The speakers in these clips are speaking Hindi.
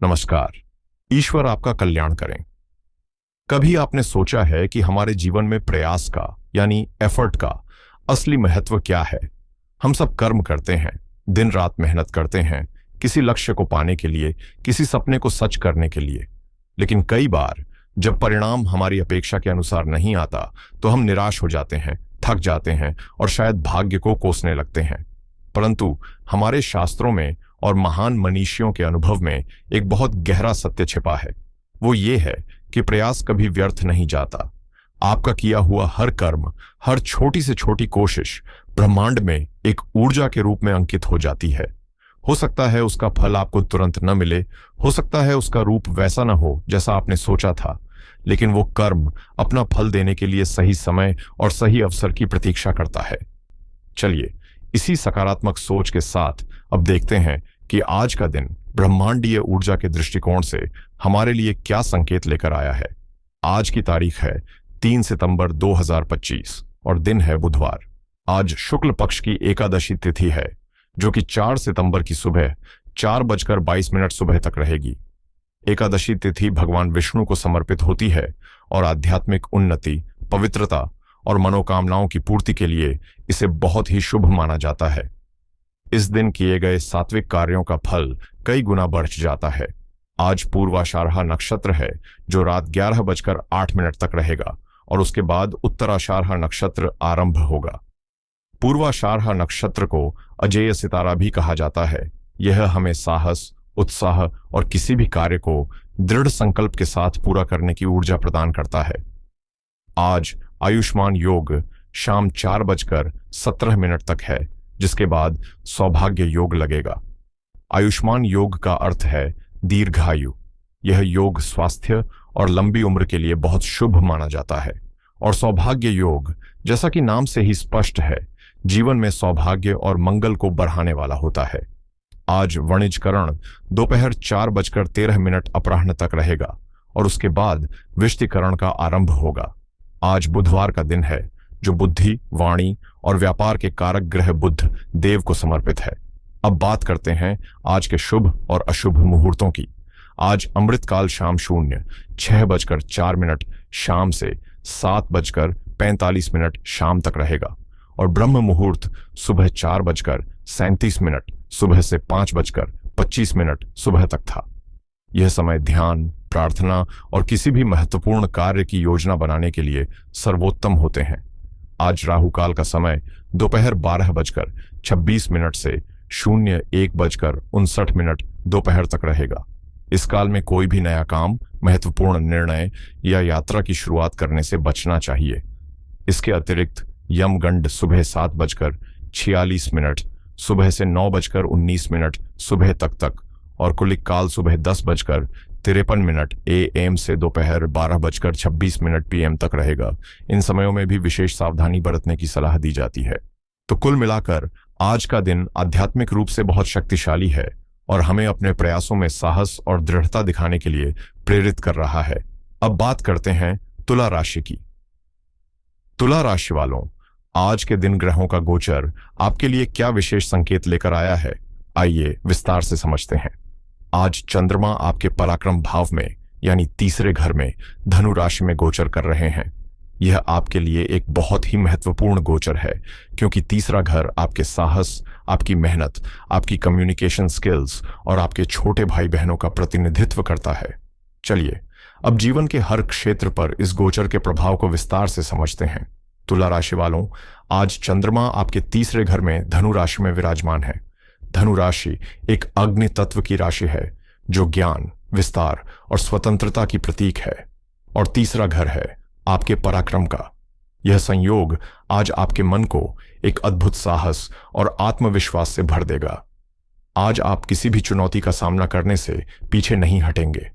नमस्कार। ईश्वर आपका कल्याण करें। कभी आपने सोचा है कि हमारे जीवन में प्रयास का यानी एफर्ट का असली महत्व क्या है? हम सब कर्म करते हैं, दिन रात मेहनत करते हैं, किसी लक्ष्य को पाने के लिए, किसी सपने को सच करने के लिए। लेकिन कई बार जब परिणाम हमारी अपेक्षा के अनुसार नहीं आता तो हम निराश हो जाते हैं, थक जाते हैं और शायद भाग्य को कोसने लगते हैं। परंतु हमारे शास्त्रों में और महान मनीषियों के अनुभव में एक बहुत गहरा सत्य छिपा है। वो ये है कि प्रयास कभी व्यर्थ नहीं जाता। आपका किया हुआ हर कर्म, हर छोटी से छोटी कोशिश ब्रह्मांड में एक ऊर्जा के रूप में अंकित हो जाती है। हो सकता है उसका फल आपको तुरंत न मिले, हो सकता है उसका रूप वैसा न हो जैसा आपने सोचा था, लेकिन वो कर्म अपना फल देने के लिए सही समय और सही अवसर की प्रतीक्षा करता है। चलिए इसी सकारात्मक सोच के साथ अब देखते हैं कि आज का दिन ब्रह्मांडीय ऊर्जा के दृष्टिकोण से हमारे लिए क्या संकेत लेकर आया है। आज की तारीख है 3 सितंबर 2025 और दिन है बुधवार। आज शुक्ल पक्ष की एकादशी तिथि है जो कि 4 सितंबर की सुबह 4:22 सुबह तक रहेगी। एकादशी तिथि भगवान विष्णु को समर्पित होती है और आध्यात्मिक उन्नति, पवित्रता और मनोकामनाओं की पूर्ति के लिए इसे बहुत ही शुभ माना जाता है। इस दिन किए गए सात्विक कार्यों का फल कई गुना बढ़ जाता है। आज पूर्वाषाढ़ा नक्षत्र है जो रात 11:08 तक रहेगा और उसके बाद उत्तराषाढ़ा नक्षत्र आरंभ होगा। पूर्वाषाढ़ा नक्षत्र को अजेय सितारा भी कहा जाता है। यह हमें साहस, उत्साह और किसी भी कार्य को दृढ़ संकल्प के साथ पूरा करने की ऊर्जा प्रदान करता है। आज आयुष्मान योग शाम 4:17 तक है, जिसके बाद सौभाग्य योग लगेगा। आयुष्मान योग का अर्थ है दीर्घायु। यह योग स्वास्थ्य और लंबी उम्र के लिए बहुत शुभ माना जाता है। और सौभाग्य योग, जैसा कि नाम से ही स्पष्ट है, जीवन में सौभाग्य और मंगल को बढ़ाने वाला होता है। आज वणिजकरण दोपहर 4:13 अपराह्न तक रहेगा और उसके बाद विष्टिकरण का आरंभ होगा। आज बुधवार का दिन है जो बुद्धि, वाणी और व्यापार के कारक ग्रह बुध देव को समर्पित है। अब बात करते हैं आज के शुभ और अशुभ मुहूर्तों की। आज अमृतकाल शाम 6:04 शाम से 7:45 शाम तक रहेगा और ब्रह्म मुहूर्त सुबह 4:37 सुबह से 5:25 सुबह तक था। यह समय ध्यान, प्रार्थना और किसी भी महत्वपूर्ण कार्य की योजना बनाने के लिए सर्वोत्तम होते हैं। आज राहुकाल का समय दोपहर 12:26 से 01:59 दोपहर तक रहेगा। इस काल में कोई भी नया काम, महत्वपूर्ण निर्णय या यात्रा की शुरुआत करने से बचना चाहिए। इसके अतिरिक्त यमगंड सुबह 7:46 सुबह से 9:19 सुबह तक और कुलिक काल सुबह 10:53 AM से दोपहर 12:26 PM तक रहेगा। इन समयों में भी विशेष सावधानी बरतने की सलाह दी जाती है। तो कुल मिलाकर आज का दिन आध्यात्मिक रूप से बहुत शक्तिशाली है और हमें अपने प्रयासों में साहस और दृढ़ता दिखाने के लिए प्रेरित कर रहा है। अब बात करते हैं तुला राशि की। तुला राशि वालों, आज के दिन ग्रहों का गोचर आपके लिए क्या विशेष संकेत लेकर आया है, आइए विस्तार से समझते हैं। आज चंद्रमा आपके पराक्रम भाव में यानी तीसरे घर में धनु राशि में गोचर कर रहे हैं। यह आपके लिए एक बहुत ही महत्वपूर्ण गोचर है क्योंकि तीसरा घर आपके साहस, आपकी मेहनत, आपकी कम्युनिकेशन स्किल्स और आपके छोटे भाई बहनों का प्रतिनिधित्व करता है। चलिए अब जीवन के हर क्षेत्र पर इस गोचर के प्रभाव को विस्तार से समझते हैं। तुला राशि वालों, आज चंद्रमा आपके तीसरे घर में धनु राशि में विराजमान है। धनु राशि एक अग्नि तत्व की राशि है जो ज्ञान, विस्तार और स्वतंत्रता की प्रतीक है और तीसरा घर है आपके पराक्रम का। यह संयोग आज आपके मन को एक अद्भुत साहस और आत्मविश्वास से भर देगा। आज आप किसी भी चुनौती का सामना करने से पीछे नहीं हटेंगे।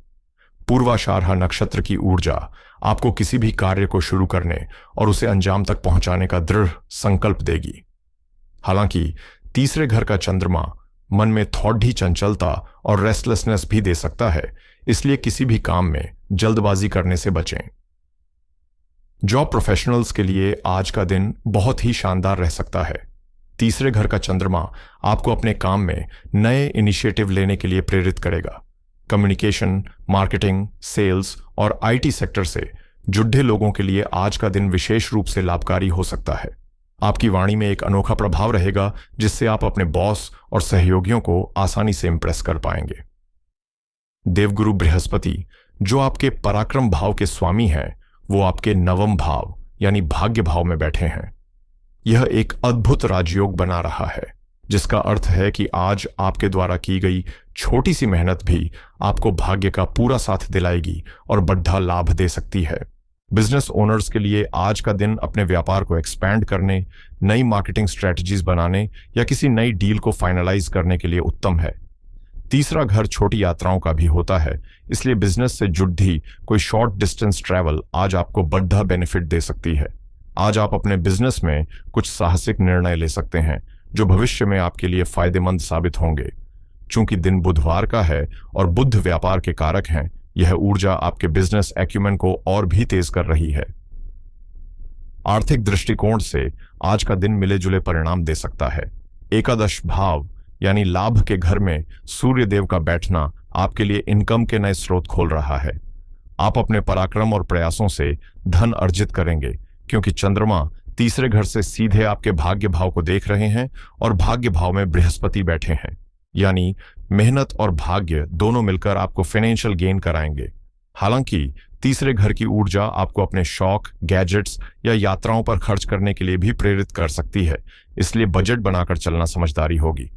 पूर्वाषाढ़ा नक्षत्र की ऊर्जा आपको किसी भी कार्य को शुरू करने और उसे अंजाम तक पहुंचाने का दृढ़ संकल्प देगी। हालांकि तीसरे घर का चंद्रमा मन में थोड़ी चंचलता और रेस्टलेसनेस भी दे सकता है, इसलिए किसी भी काम में जल्दबाजी करने से बचें। जॉब प्रोफेशनल्स के लिए आज का दिन बहुत ही शानदार रह सकता है। तीसरे घर का चंद्रमा आपको अपने काम में नए इनिशिएटिव लेने के लिए प्रेरित करेगा। कम्युनिकेशन, मार्केटिंग, सेल्स और आईटी सेक्टर से जुड़े लोगों के लिए आज का दिन विशेष रूप से लाभकारी हो सकता है। आपकी वाणी में एक अनोखा प्रभाव रहेगा जिससे आप अपने बॉस और सहयोगियों को आसानी से इंप्रेस कर पाएंगे। देवगुरु बृहस्पति, जो आपके पराक्रम भाव के स्वामी हैं, वो आपके नवम भाव यानी भाग्य भाव में बैठे हैं। यह एक अद्भुत राजयोग बना रहा है, जिसका अर्थ है कि आज आपके द्वारा की गई छोटी सी मेहनत भी आपको भाग्य का पूरा साथ दिलाएगी और बड़ा लाभ दे सकती है। बिजनेस ओनर्स के लिए आज का दिन अपने व्यापार को एक्सपैंड करने, नई मार्केटिंग स्ट्रेटजीज बनाने या किसी नई डील को फाइनलाइज करने के लिए उत्तम है। तीसरा घर छोटी यात्राओं का भी होता है, इसलिए बिजनेस से जुड़ी कोई शॉर्ट डिस्टेंस ट्रैवल आज आपको बड़ा बेनिफिट दे सकती है। आज आप अपने बिजनेस में कुछ साहसिक निर्णय ले सकते हैं जो भविष्य में आपके लिए फायदेमंद साबित होंगे। चूंकि दिन बुधवार का है और बुध व्यापार के कारक हैं, यह ऊर्जा आपके बिजनेस एक्यूमेन को और भी तेज कर रही है। आर्थिक दृष्टिकोण से आज का दिन मिले जुले परिणाम दे सकता है। एकादश भाव यानी लाभ के घर में सूर्य देव का बैठना आपके लिए इनकम के नए स्रोत खोल रहा है। आप अपने पराक्रम और प्रयासों से धन अर्जित करेंगे, क्योंकि चंद्रमा तीसरे घर से सीधे आपके भाग्य भाव को देख रहे हैं और भाग्य भाव में बृहस्पति बैठे हैं, यानी मेहनत और भाग्य दोनों मिलकर आपको फाइनेंशियल गेन कराएंगे। हालांकि तीसरे घर की ऊर्जा आपको अपने शौक, गैजेट्स या यात्राओं पर खर्च करने के लिए भी प्रेरित कर सकती है, इसलिए बजट बनाकर चलना समझदारी होगी।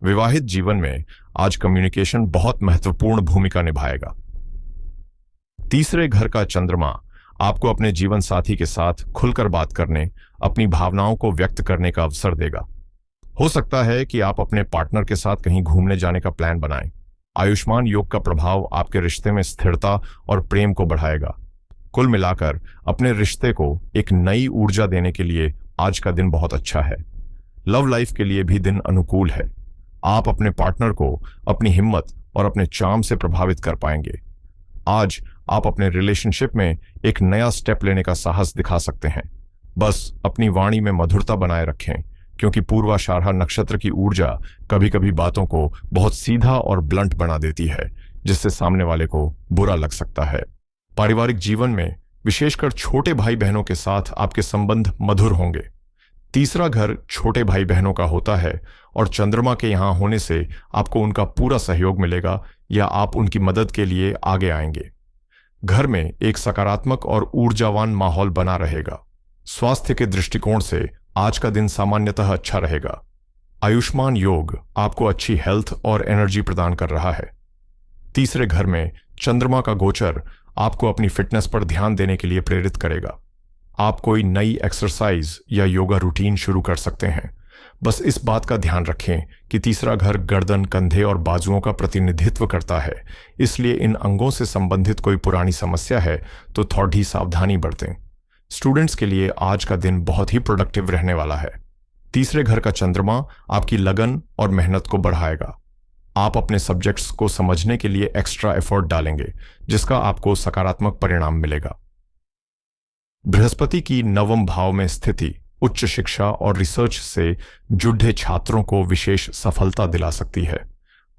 विवाहित जीवन में आज कम्युनिकेशन बहुत महत्वपूर्ण भूमिका निभाएगा। तीसरे घर का चंद्रमा आपको अपने जीवन साथी के साथ खुलकर बात करने, अपनी भावनाओं को व्यक्त करने का अवसर देगा। हो सकता है कि आप अपने पार्टनर के साथ कहीं घूमने जाने का प्लान बनाएं। आयुष्मान योग का प्रभाव आपके रिश्ते में स्थिरता और प्रेम को बढ़ाएगा। कुल मिलाकर अपने रिश्ते को एक नई ऊर्जा देने के लिए आज का दिन बहुत अच्छा है। लव लाइफ के लिए भी दिन अनुकूल है। आप अपने पार्टनर को अपनी हिम्मत और अपने चार्म से प्रभावित कर पाएंगे। आज आप अपने रिलेशनशिप में एक नया स्टेप लेने का साहस दिखा सकते हैं। बस अपनी वाणी में मधुरता बनाए रखें, क्योंकि पूर्वाषाढ़ा नक्षत्र की ऊर्जा कभी कभी बातों को बहुत सीधा और ब्लंट बना देती है, जिससे सामने वाले को बुरा लग सकता है। पारिवारिक जीवन में विशेषकर छोटे भाई बहनों के साथ आपके संबंध मधुर होंगे। तीसरा घर छोटे भाई बहनों का होता है और चंद्रमा के यहां होने से आपको उनका पूरा सहयोग मिलेगा या आप उनकी मदद के लिए आगे आएंगे। घर में एक सकारात्मक और ऊर्जावान माहौल बना रहेगा। स्वास्थ्य के दृष्टिकोण से आज का दिन सामान्यतः अच्छा रहेगा। आयुष्मान योग आपको अच्छी हेल्थ और एनर्जी प्रदान कर रहा है। तीसरे घर में चंद्रमा का गोचर आपको अपनी फिटनेस पर ध्यान देने के लिए प्रेरित करेगा। आप कोई नई एक्सरसाइज या योगा रूटीन शुरू कर सकते हैं। बस इस बात का ध्यान रखें कि तीसरा घर गर्दन, कंधे और बाजुओं का प्रतिनिधित्व करता है, इसलिए इन अंगों से संबंधित कोई पुरानी समस्या है तो थोड़ी सावधानी बरतें। स्टूडेंट्स के लिए आज का दिन बहुत ही प्रोडक्टिव रहने वाला है। तीसरे घर का चंद्रमा आपकी लगन और मेहनत को बढ़ाएगा। आप अपने सब्जेक्ट्स को समझने के लिए एक्स्ट्रा एफर्ट डालेंगे, जिसका आपको सकारात्मक परिणाम मिलेगा। बृहस्पति की नवम भाव में स्थिति उच्च शिक्षा और रिसर्च से जुड़े छात्रों को विशेष सफलता दिला सकती है।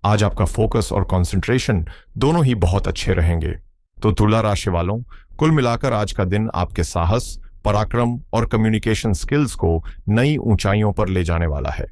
आज आपका फोकस और कंसंट्रेशन दोनों ही बहुत अच्छे रहेंगे। तो तुला राशि वालों, कुल मिलाकर आज का दिन आपके साहस, पराक्रम और कम्युनिकेशन स्किल्स को नई ऊंचाइयों पर ले जाने वाला है।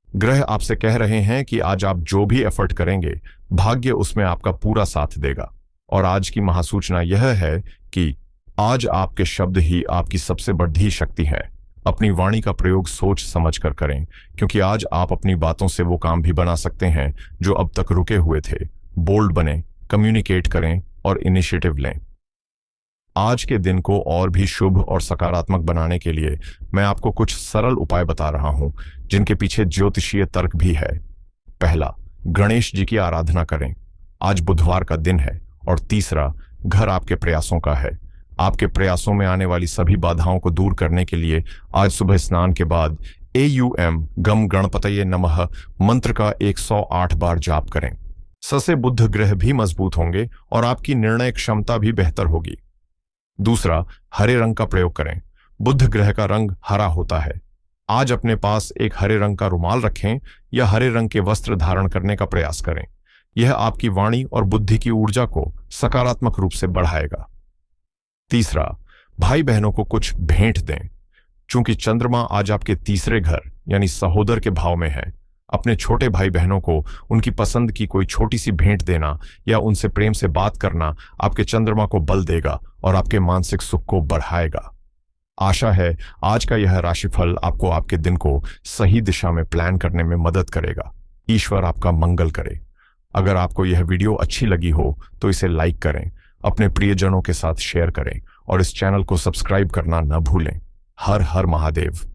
ग्रह आपसे कह रहे हैं कि आज आप जो भी एफर्ट करेंगे, भाग्य उसमें आपका पूरा साथ देगा। और आज की महासूचना यह है कि आज आपके शब्द ही आपकी सबसे बड़ी शक्ति है। अपनी वाणी का प्रयोग सोच समझ कर करें, क्योंकि आज आप अपनी बातों से वो काम भी बना सकते हैं जो अब तक रुके हुए थे। बोल्ड बने, कम्युनिकेट करें और इनिशिएटिव लें। आज के दिन को और भी शुभ और सकारात्मक बनाने के लिए मैं आपको कुछ सरल उपाय बता रहा हूं, जिनके पीछे ज्योतिषीय तर्क भी है। पहला, गणेश जी की आराधना करें। आज बुधवार का दिन है। और तीसरा, घर आपके प्रयासों का है। आपके प्रयासों में आने वाली सभी बाधाओं को दूर करने के लिए आज सुबह स्नान के बाद AUM गम गणपतये नमः मंत्र का 108 बार जाप करें। ससे बुध ग्रह भी मजबूत होंगे और आपकी निर्णय क्षमता भी बेहतर होगी। दूसरा, हरे रंग का प्रयोग करें। बुध ग्रह का रंग हरा होता है। आज अपने पास एक हरे रंग का रुमाल रखें या हरे रंग के वस्त्र धारण करने का प्रयास करें। यह आपकी वाणी और बुद्धि की ऊर्जा को सकारात्मक रूप से बढ़ाएगा। तीसरा, भाई बहनों को कुछ भेंट दें। चूंकि चंद्रमा आज आपके तीसरे घर यानी सहोदर के भाव में है, अपने छोटे भाई बहनों को उनकी पसंद की कोई छोटी सी भेंट देना या उनसे प्रेम से बात करना आपके चंद्रमा को बल देगा और आपके मानसिक सुख को बढ़ाएगा। आशा है आज का यह राशिफल आपको आपके दिन को सही दिशा में प्लान करने में मदद करेगा। ईश्वर आपका मंगल करे। अगर आपको यह वीडियो अच्छी लगी हो तो इसे लाइक करें, अपने प्रियजनों के साथ शेयर करें और इस चैनल को सब्सक्राइब करना न भूलें। हर हर महादेव।